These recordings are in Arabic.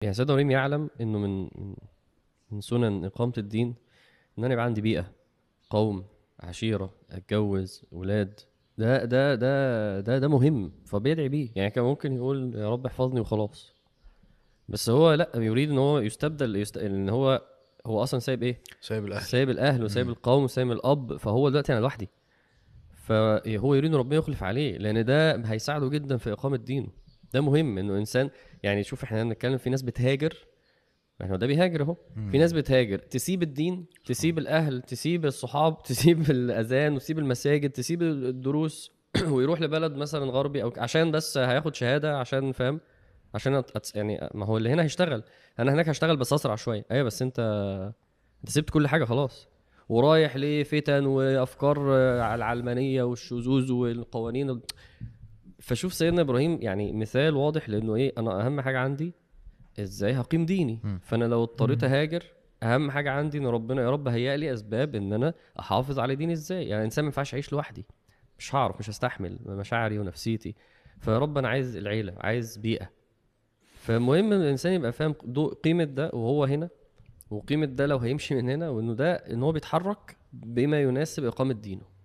يعني سيدنا ابراهيم يعلم انه من سنن اقامه الدين ان انا يبقى عندي بيئه، قوم، عشيره، اتجوز، ولاد. ده مهم، فبيدعي بيه. يعني كان ممكن يقول يا رب احفظني وخلاص، بس هو لا، يريد ان هو ان هو اصلا سايب ايه؟ سايب الاهل. سايب الاهل وسايب امم. القوم وسايب الاب، فهو دلوقتي انا لوحدي. فهو يريد ان ربنا يخلف عليه، لان ده هيساعده جدا في اقامه دينه. ده مهم انه انسان. يعني شوف، احنا بنتكلم في ناس بتهاجر، احنا ده بيهاجر اهو. في ناس امم. بتهاجر تسيب الدين، سبحان تسيب الاهل، تسيب الصحاب، تسيب الاذان، وتسيب المساجد، تسيب الدروس ويروح لبلد مثلا غربي، او عشان بس هياخد شهاده، عشان فاهم، عشان يعني ما هو اللي هنا هيشتغل، انا هناك هشتغل بس اسرع شويه. ايوه بس انت سبت كل حاجه خلاص، ورايح لفتن وافكار على العلمانيه والشذوذ والقوانين. فشوف سيدنا ابراهيم يعني مثال واضح، لانه ايه، انا اهم حاجه عندي ازاي هقيم ديني. امم. فانا لو اضطريت مم. اهاجر، اهم حاجه عندي ان ربنا يا رب هيئ لي اسباب ان انا احافظ على ديني ازاي. يعني الانسان ما ينفعش يعيش لوحدي، مش هعرف، مش هستحمل مشاعري ونفسيتي. فيا رب انا عايز العيله، عايز بيئه. فمهم ان الانسان يبقى فاهم قيمه ده وهو هنا، وقيمه ده لو هيمشي من هنا، وانه ده ان هو بيتحرك بما يناسب اقامه دينه.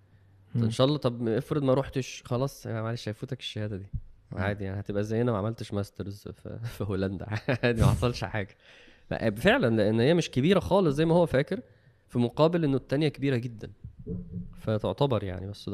ان مم. شاء الله. طب افرض ما روحتش، خلاص معلش هيفوتك الشهاده دي، امم. عادي. يعني هتبقى زينا ما عملتش ماسترز في هولندا عادي، ما حصلش حاجه. فعلا لان هي مش كبيره خالص زي ما هو فاكر، في مقابل انه التانية كبيره جدا. فتعتبر يعني، بس ده